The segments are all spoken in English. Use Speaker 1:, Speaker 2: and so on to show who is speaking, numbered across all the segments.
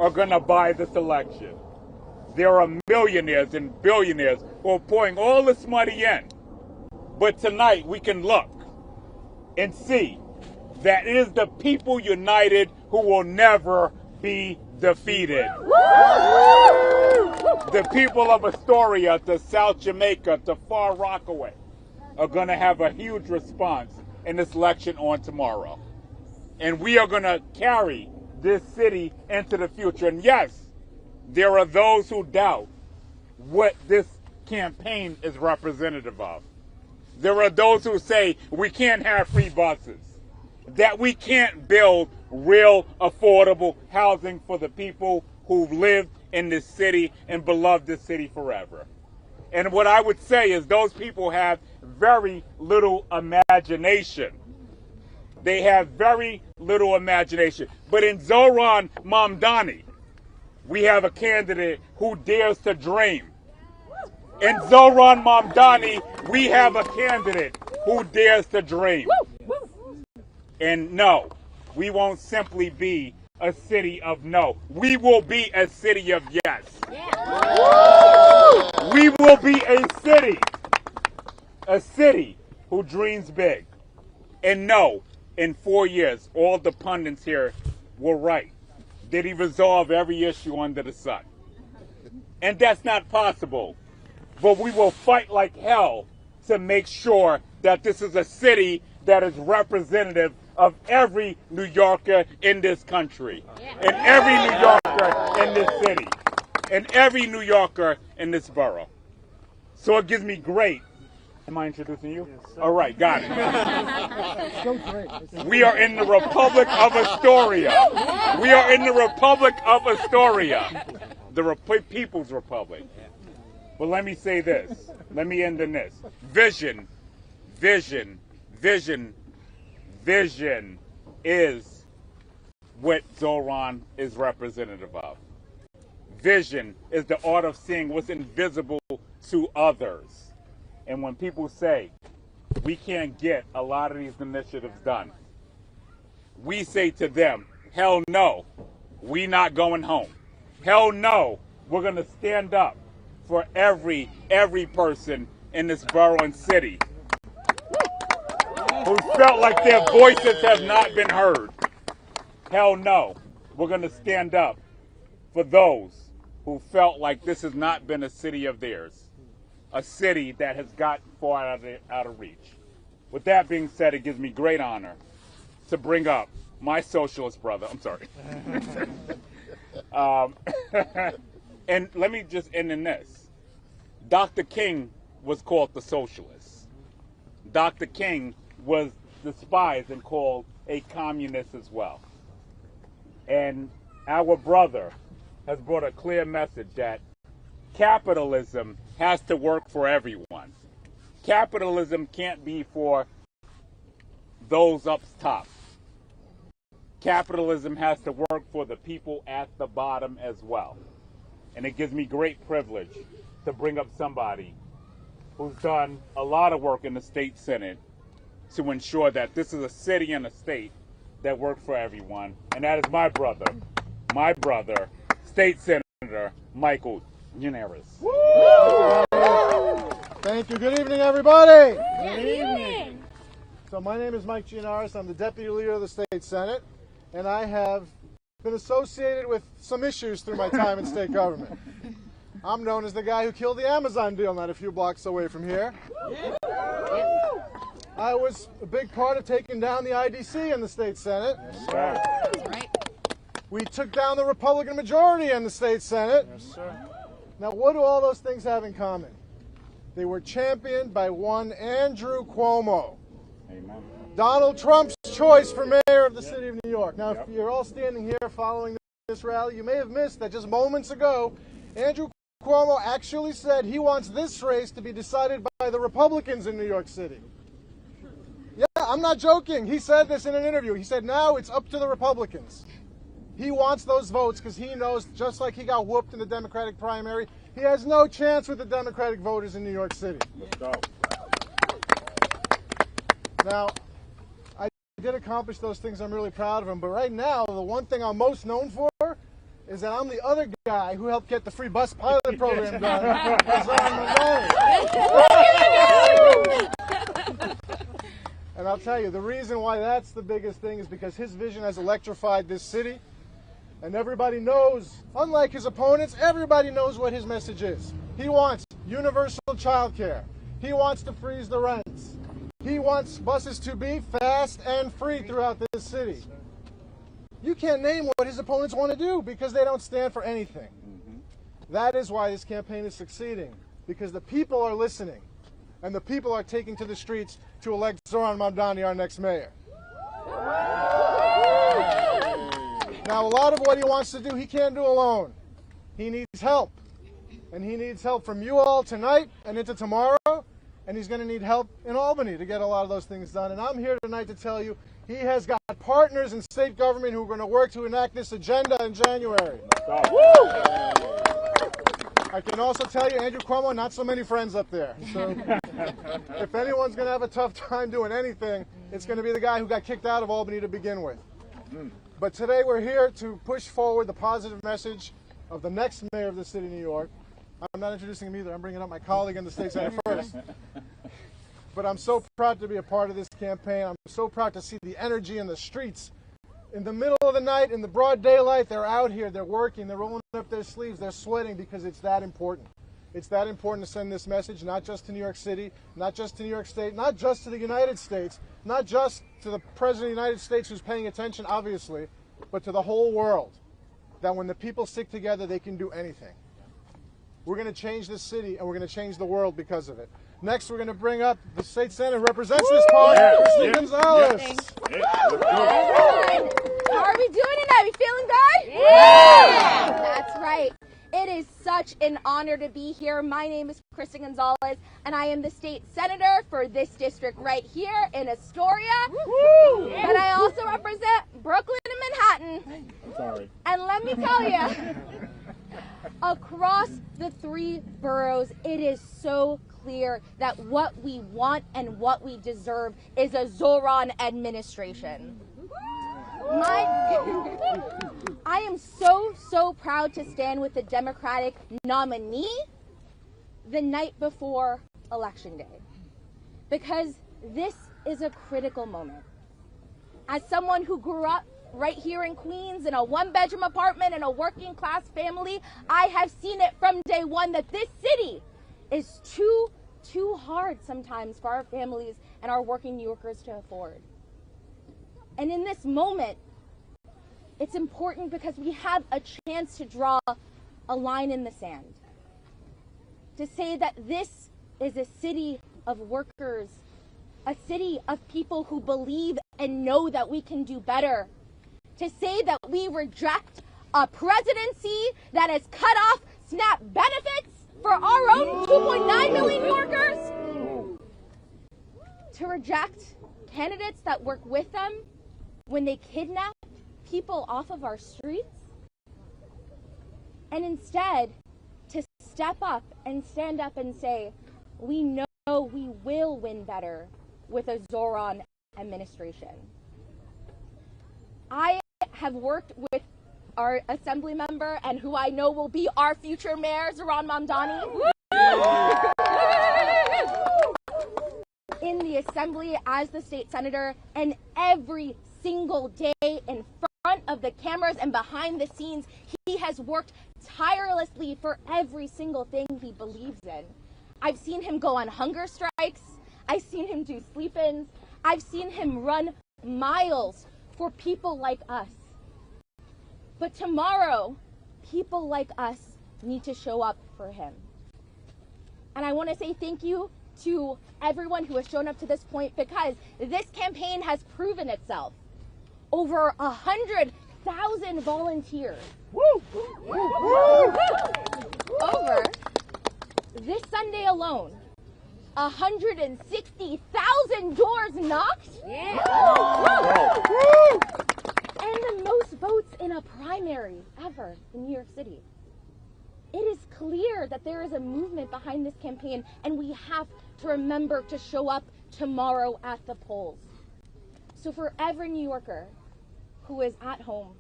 Speaker 1: are going to buy this election. There are millionaires and billionaires who are pouring all this money in. But tonight we can look and see that it is the people united who will never be defeated. The people of Astoria to South Jamaica to Far Rockaway are going to have a huge response in this election on tomorrow. And we are going to carry this city into the future. And yes, there are those who doubt what this campaign is representative of. There are those who say we can't have free buses, that we can't build real affordable housing for the people who've lived in this city and beloved this city forever. And what I would say is those people have very little imagination. They have very little imagination. But in Zohran Mamdani, we have a candidate who dares to dream. In Zohran Mamdani, we have a candidate who dares to dream. And no, we won't simply be a city of no. We will be a city of yes. We will be a city who dreams big. And no, in 4 years, all the pundits here were right. Did he resolve every issue under the sun? And that's not possible. But we will fight like hell to make sure that this is a city that is representative of every New Yorker in this country, and every New Yorker in this city, and every New Yorker in this borough. So it gives me great. Am I introducing you? Yes, all right, got it. So great. We are in the Republic of Astoria. We are in the Republic of Astoria, the People's Republic. But let me say this. Let me end in this. Vision, vision, vision, vision is what Zoran is representative of. Vision is the art of seeing what's invisible to others. And when people say we can't get a lot of these initiatives done, we say to them, hell no, we not going home. Hell no, we're going to stand up for every person in this borough and city who felt like their voices have not been heard. Hell no, we're going to stand up for those who felt like this has not been a city of theirs, a city that has gotten far out of reach. With that being said, it gives me great honor to bring up my socialist brother. I'm sorry. And let me just end in this. Dr. King was called the socialist. Dr. King was despised and called a communist as well. And our brother has brought a clear message that capitalism has to work for everyone. Capitalism can't be for those up top. Capitalism has to work for the people at the bottom as well. And it gives me great privilege to bring up somebody who's done a lot of work in the state senate to ensure that this is a city and a state that work for everyone. And that is my brother, State Senator Michael Gianaris.
Speaker 2: Thank you. Good evening, everybody.
Speaker 3: Good evening.
Speaker 2: So my name is Mike Gianaris. I'm the Deputy Leader of the State Senate, and I have been associated with some issues through my time in state government. I'm known as the guy who killed the Amazon deal not a few blocks away from here. I was a big part of taking down the IDC in the State Senate.
Speaker 3: Yes, sir. That's right.
Speaker 2: We took down the Republican majority in the State Senate.
Speaker 3: Yes, sir.
Speaker 2: Now, what do all those things have in common? They were championed by one Andrew Cuomo.
Speaker 1: Amen.
Speaker 2: Donald Trump's choice for mayor of the city of New York. Now, if you're all standing here following this rally, you may have missed that just moments ago, Andrew Cuomo actually said he wants this race to be decided by the Republicans in New York City. Yeah, I'm not joking. He said this in an interview. He said now it's up to the Republicans. He wants those votes because he knows, just like he got whooped in the Democratic primary, he has no chance with the Democratic voters in New York City.
Speaker 1: Let's go.
Speaker 2: Now, I did accomplish those things. I'm really proud of him. But right now, the one thing I'm most known for is that I'm the other guy who helped get the free bus pilot program done for Zohran Mamdani. And I'll tell you, the reason why that's the biggest thing is because his vision has electrified this city. And everybody knows, unlike his opponents, everybody knows what his message is. He wants universal child care. He wants to freeze the rents. He wants buses to be fast and free throughout this city. You can't name what his opponents want to do because they don't stand for anything. That is why this campaign is succeeding, because the people are listening and the people are taking to the streets to elect Zohran Mamdani, our next mayor. Now, a lot of what he wants to do, he can't do alone. He needs help. And he needs help from you all tonight and into tomorrow. And he's going to need help in Albany to get a lot of those things done. And I'm here tonight to tell you he has got partners in state government who are going to work to enact this agenda in January. I can also tell you, Andrew Cuomo, not so many friends up there. So if anyone's going to have a tough time doing anything, it's going to be the guy who got kicked out of Albany to begin with. But today we're here to push forward the positive message of the next mayor of the city of New York. I'm not introducing him either. I'm bringing up my colleague in the state senate first. But I'm so proud to be a part of this campaign. I'm so proud to see the energy in the streets. In the middle of the night, in the broad daylight, they're out here, they're working, they're rolling up their sleeves, they're sweating because it's that important. It's that important to send this message, not just to New York City, not just to New York State, not just to the United States, not just to the President of the United States who's paying attention, obviously, but to the whole world, that when the people stick together, they can do anything. We're going to change this city, and we're going to change the world because of it. Next, we're going to bring up the state senator who represents this party, Christine Gonzalez.
Speaker 3: How are we doing tonight? We feeling good? Yeah! That's right. It is such an honor to be here. My name is Kristen Gonzalez, and I am the state senator for this district right here in Astoria. Woo! And I also represent Brooklyn and Manhattan.
Speaker 1: I'm sorry.
Speaker 3: And let me tell you, across the three boroughs, it is so clear that what we want and what we deserve is a Zoran administration. I am so proud to stand with the Democratic nominee the night before Election Day, because this is a critical moment. As someone who grew up right here in Queens in a one-bedroom apartment in a working-class family, I have seen it from day one that this city is too hard sometimes for our families and our working New Yorkers to afford. And in this moment, it's important because we have a chance to draw a line in the sand, to say that this is a city of workers, a city of people who believe and know that we can do better, to say that we reject a presidency that has cut off SNAP benefits for our own 2.9 million New Yorkers, to reject candidates that work with them when they kidnap people off of our streets, and instead to step up and stand up and say, we know we will win better with a Zoran administration. I have worked with our assembly member and who I know will be our future mayor, Zohran Mamdani, in the assembly as the state senator, and every single day in front of the cameras and behind the scenes, he has worked tirelessly for every single thing he believes in. I've seen him go on hunger strikes. I've seen him do sleep-ins. I've seen him run miles for people like us. But tomorrow, people like us need to show up for him. And I want to say thank you to everyone who has shown up to this point, because this campaign has proven itself. Over 100,000 volunteers. Woo! Over this Sunday alone, 160,000 doors knocked. Yeah. And the most votes in a primary ever in New York City. It is clear that there is a movement behind this campaign, and we have to remember to show up tomorrow at the polls. So for every New Yorker who is at home,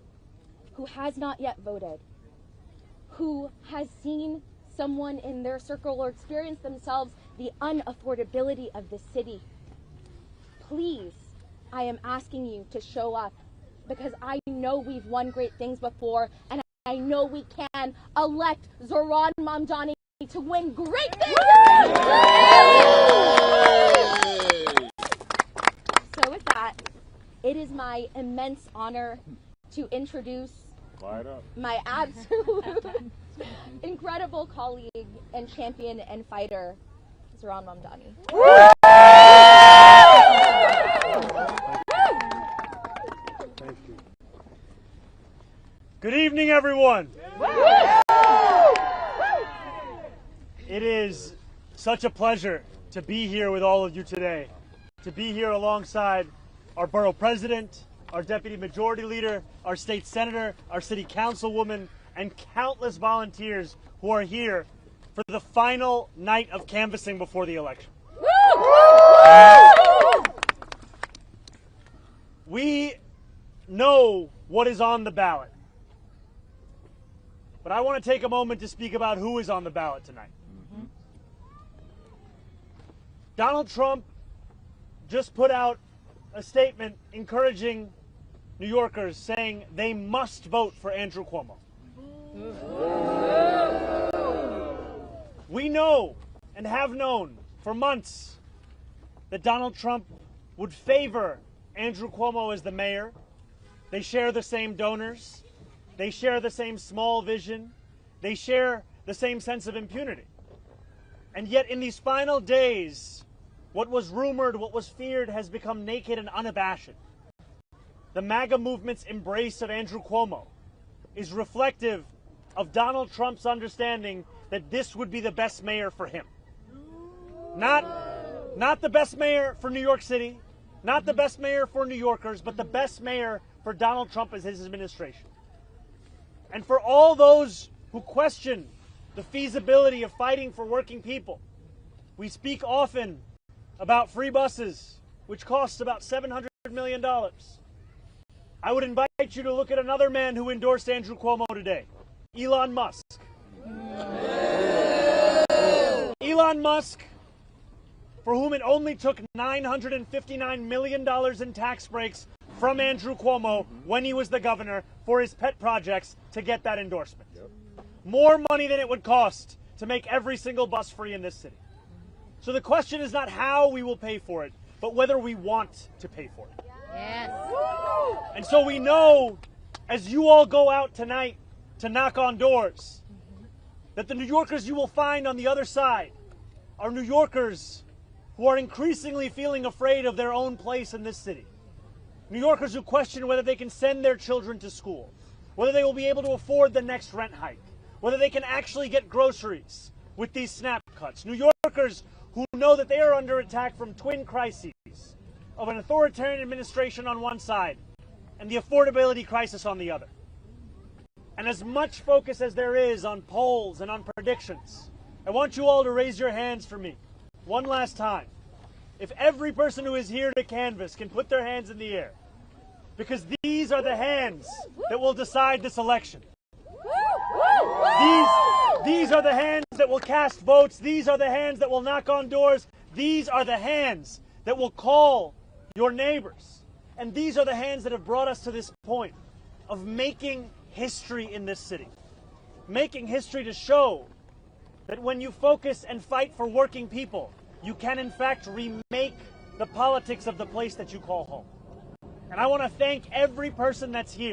Speaker 3: who has not yet voted, who has seen someone in their circle or experienced themselves the unaffordability of the city. Please, I am asking you to show up, because I know we've won great things before, and I know we can elect Zohran Mamdani to win great things. So with that, it is my immense honor to introduce my absolute incredible colleague and champion and fighter, Zoran Mamdani.
Speaker 4: Thank you. Good evening, everyone. It is such a pleasure to be here with all of you today, to be here alongside our borough president, our deputy majority leader, our state senator, our city councilwoman, and countless volunteers who are here for the final night of canvassing before the election. We know what is on the ballot, but I want to take a moment to speak about who is on the ballot tonight. Donald Trump just put out a statement encouraging New Yorkers, saying they must vote for Andrew Cuomo. We know and have known for months that Donald Trump would favor Andrew Cuomo as the mayor. They share the same donors. They share the same small vision. They share the same sense of impunity. And yet in these final days, what was rumored, what was feared, has become naked and unabashed. The MAGA movement's embrace of Andrew Cuomo is reflective of Donald Trump's understanding that this would be the best mayor for him. Not the best mayor for New York City, not the best mayor for New Yorkers, but the best mayor for Donald Trump as his administration. And for all those who question the feasibility of fighting for working people, we speak often about free buses, which costs about $700 million. I would invite you to look at another man who endorsed Andrew Cuomo today, Elon Musk. Elon Musk, for whom it only took $959 million in tax breaks from Andrew Cuomo when he was the governor for his pet projects to get that endorsement. More money than it would cost to make every single bus free in this city. So the question is not how we will pay for it, but whether we want to pay for it.
Speaker 3: Yes.
Speaker 4: And so we know, as you all go out tonight to knock on doors, that the New Yorkers you will find on the other side are New Yorkers who are increasingly feeling afraid of their own place in this city. New Yorkers who question whether they can send their children to school, whether they will be able to afford the next rent hike, whether they can actually get groceries with these SNAP cuts. New Yorkers who know that they are under attack from twin crises of an authoritarian administration on one side and the affordability crisis on the other. And as much focus as there is on polls and on predictions, I want you all to raise your hands for me one last time. If every person who is here to canvass can put their hands in the air, because these are the hands that will decide this election. These are the hands that will cast votes. These are the hands that will knock on doors. These are the hands that will call your neighbors. And these are the hands that have brought us to this point of making history in this city. Making history to show that when you focus and fight for working people, you can in fact remake the politics of the place that you call home. And I want to thank every person that's here.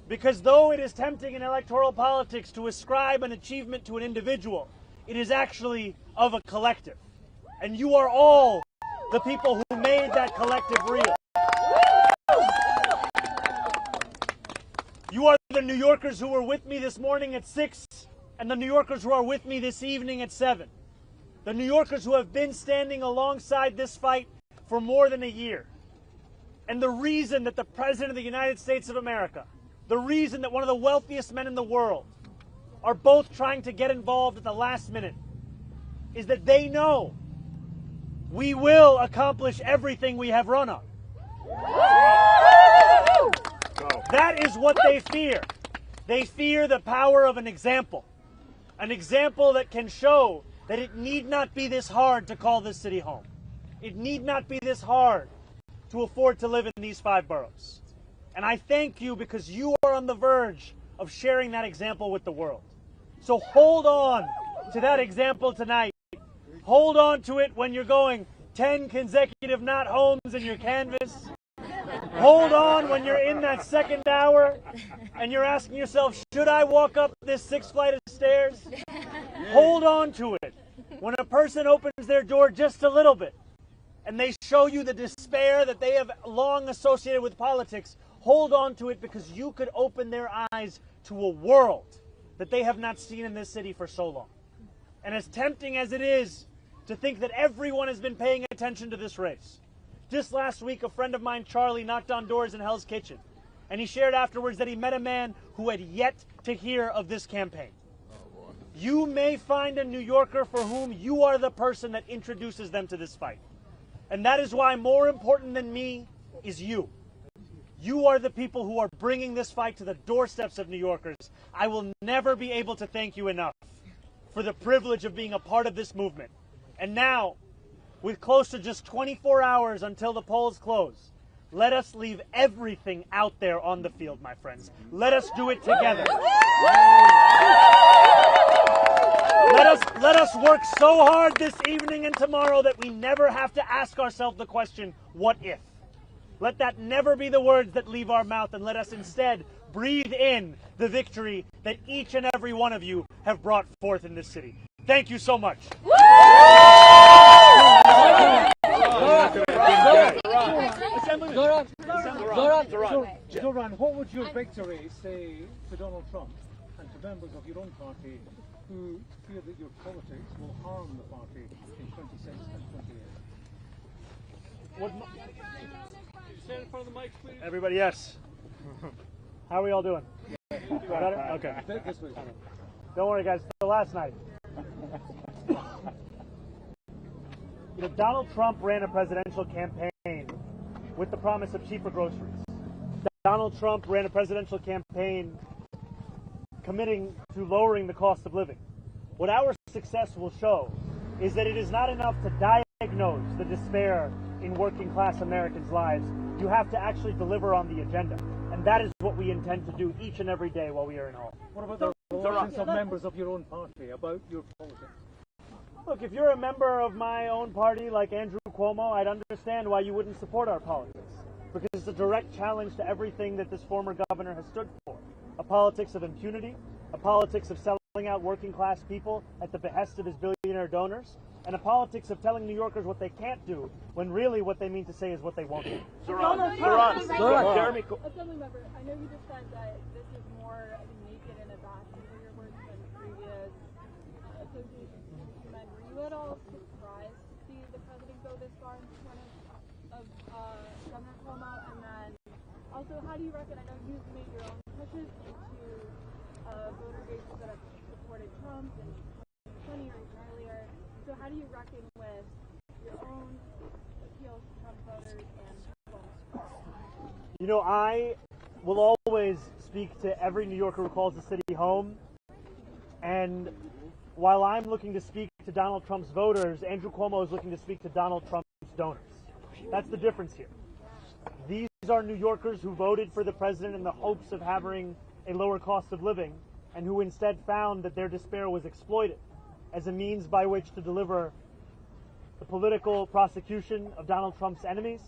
Speaker 4: Because though it is tempting in electoral politics to ascribe an achievement to an individual, it is actually of a collective. And you are all the people who made that collective real. You are the New Yorkers who were with me this morning at 6, and the New Yorkers who are with me this evening at 7. The New Yorkers who have been standing alongside this fight for more than a year. And the reason that the President of the United States of America, the reason that one of the wealthiest men in the world are both trying to get involved at the last minute is that they know we will accomplish everything we have run on. That is what they fear. They fear the power of an example that can show that it need not be this hard to call this city home. It need not be this hard to afford to live in these 5 boroughs. And I thank you because you are on the verge of sharing that example with the world. So hold on to that example tonight. Hold on to it when you're going 10 consecutive not homes in your canvas. Hold on when you're in that second hour and you're asking yourself, should I walk up this 6th flight of stairs? Hold on to it when a person opens their door just a little bit and they show you the despair that they have long associated with politics. Hold on to it because you could open their eyes to a world that they have not seen in this city for so long. And as tempting as it is to think that everyone has been paying attention to this race, just last week, a friend of mine, Charlie, knocked on doors in Hell's Kitchen, and he shared afterwards that he met a man who had yet to hear of this campaign. You may find a New Yorker for whom you are the person that introduces them to this fight. And that is why more important than me is you. You are the people who are bringing this fight to the doorsteps of New Yorkers. I will never be able to thank you enough for the privilege of being a part of this movement. And now, with close to just 24 hours until the polls close, let us leave everything out there on the field, my friends. Let us do it together. Let us work so hard this evening and tomorrow that we never have to ask ourselves the question, what if? Let that never be the words that leave our mouth, and let us instead breathe in the victory that each and every one of you have brought forth in this city. Thank you so much.
Speaker 5: Zoran, what would your victory say to Donald Trump and to members of your own party who fear that your politics will harm the party in 26 and 28?
Speaker 6: Stand in front of the mic, please.
Speaker 4: Everybody, yes. How are we all doing? Better? Okay.
Speaker 5: This way.
Speaker 4: Don't worry, guys. So last night, Donald Trump ran a presidential campaign with the promise of cheaper groceries. Donald Trump ran a presidential campaign committing to lowering the cost of living. What our success will show is that it is not enough to diagnose the despair in working class Americans' lives. You have to actually deliver on the agenda. And that is what we intend to do each and every day while we are in office.
Speaker 5: What about the relations of members of your own party about your politics?
Speaker 4: Look, if you're a member of my own party like Andrew Cuomo, I'd understand why you wouldn't support our politics. Because it's a direct challenge to everything that this former governor has stood for. A politics of impunity, a politics of selling out working class people at the behest of his billionaire donors, and a politics of telling New Yorkers what they can't do when really what they mean to say is what they won't do.
Speaker 6: Jeremy,
Speaker 7: Assembly member, I know you just said that this is more naked and a bastion for your work than previous associations with men. Were you at all surprised to see the president go this far in front of Governor Cuomo? And then also, how do you reckon, I know you've made your own pushes into voter bases that have supported Trump in 2020 or even earlier. So how do you reckon with your own appeals to Trump voters and
Speaker 4: You know, I will always speak to every New Yorker who calls the city home. And while I'm looking to speak to Donald Trump's voters, Andrew Cuomo is looking to speak to Donald Trump's donors. That's the difference here. These are New Yorkers who voted for the president in the hopes of having a lower cost of living and who instead found that their despair was exploited as a means by which to deliver the political prosecution of Donald Trump's enemies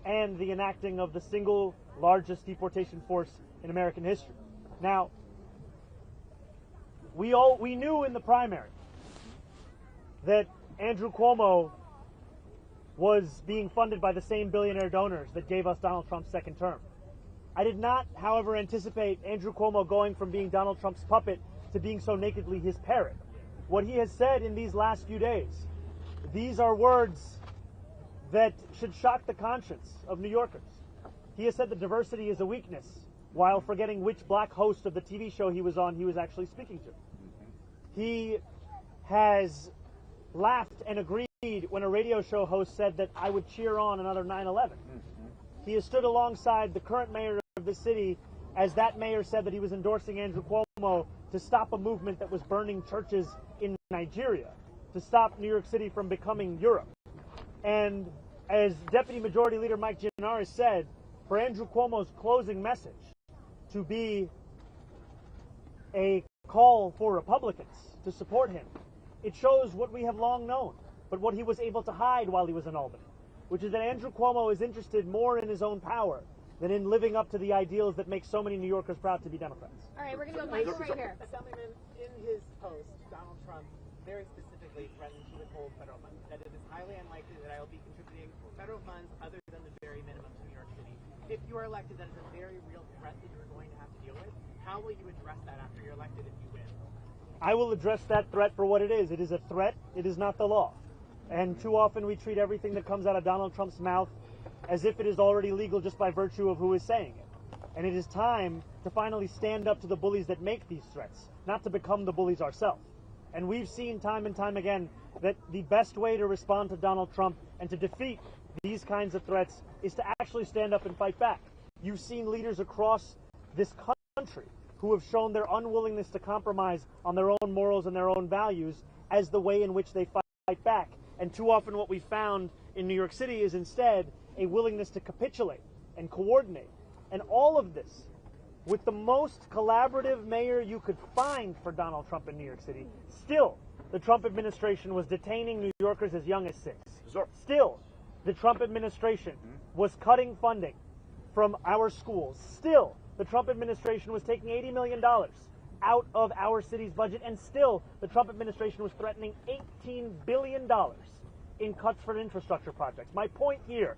Speaker 4: and the enacting of the single largest deportation force in American history. Now, we knew in the primary that Andrew Cuomo was being funded by the same billionaire donors that gave us Donald Trump's second term. I did not, however, anticipate Andrew Cuomo going from being Donald Trump's puppet to being so nakedly his parrot. What he has said in these last few days, these are words that should shock the conscience of New Yorkers. He has said that diversity is a weakness, while forgetting which black host of the TV show he was on he was actually speaking to. He has laughed and agreed when a radio show host said that I would cheer on another 9/11. He has stood alongside the current mayor of the city as that mayor said that he was endorsing Andrew Cuomo to stop a movement that was burning churches in Nigeria, to stop New York City from becoming Europe. And as Deputy Majority Leader Mike Gianaris said, for Andrew Cuomo's closing message to be a call for Republicans to support him, it shows what we have long known, but what he was able to hide while he was in Albany, which is that Andrew Cuomo is interested more in his own power than in living up to the ideals that make so many New Yorkers proud to be Democrats.
Speaker 3: All right, we're going to go Michael right here.
Speaker 8: Assemblyman, in his post, Donald Trump very specifically threatened to withhold federal funds, that it is highly unlikely that I will be contributing federal funds other than the very minimum to New York City. If you are elected, that is a very real threat that you're going to have to deal with. How will you address that after you're elected if you win?
Speaker 4: I will address that threat for what it is. It is a threat. It is not the law. And too often we treat everything that comes out of Donald Trump's mouth as if it is already legal just by virtue of who is saying it. And it is time to finally stand up to the bullies that make these threats, not to become the bullies ourselves. And we've seen time and time again that the best way to respond to Donald Trump and to defeat these kinds of threats is to actually stand up and fight back. You've seen leaders across this country who have shown their unwillingness to compromise on their own morals and their own values as the way in which they fight back. And too often what we found in New York City is instead a willingness to capitulate and coordinate. And all of this with the most collaborative mayor you could find for Donald Trump in New York City. Still, the Trump administration was detaining New Yorkers as young as 6. Still, the Trump administration was cutting funding from our schools. Still, the Trump administration was taking $80 million out of our city's budget, and still the Trump administration was threatening $18 billion in cuts for infrastructure projects. My point here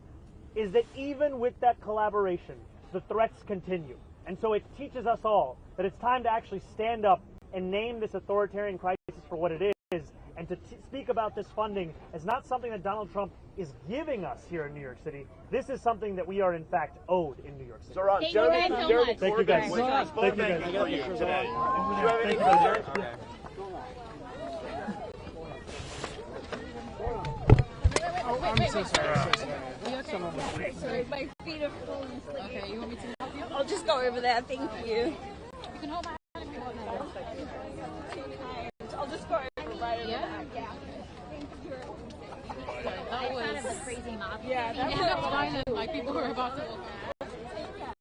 Speaker 4: is that even with that collaboration, the threats continue. And so it teaches us all that it's time to actually stand up and name this authoritarian crisis for what it is, and to speak about this funding as not something that Donald Trump is giving us here in New York City. This is something that we are in fact owed in New York City.
Speaker 9: Zoran,
Speaker 3: Thank you guys so much.
Speaker 4: Thank you guys.
Speaker 9: Thank you guys.
Speaker 1: For you today.
Speaker 4: Thank you guys.
Speaker 3: I'm so sorry. You okay? Sorry, my feet are full and slippery. Okay, you want me to help you? I'll just go over there. Thank you. You can hold my hand if you want. I'll just go over right over there. Yeah. Thank you. That was kind of a crazy mob. Yeah, that's fine. Like people who are about to walk out.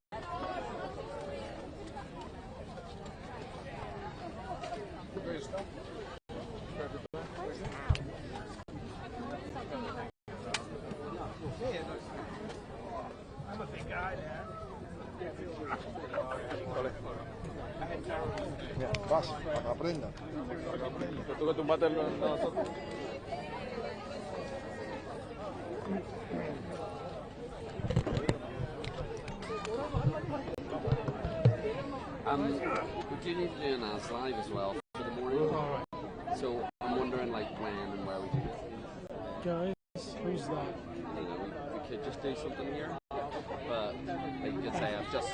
Speaker 2: Vas, aprenda.
Speaker 9: Tú que tumbaste nosotros.
Speaker 10: We do need to do an As Live as well for the morning. So I'm wondering like when and where we do it.
Speaker 2: Guys, who's that?
Speaker 10: I don't know, we could just do something here. But like you could say I've just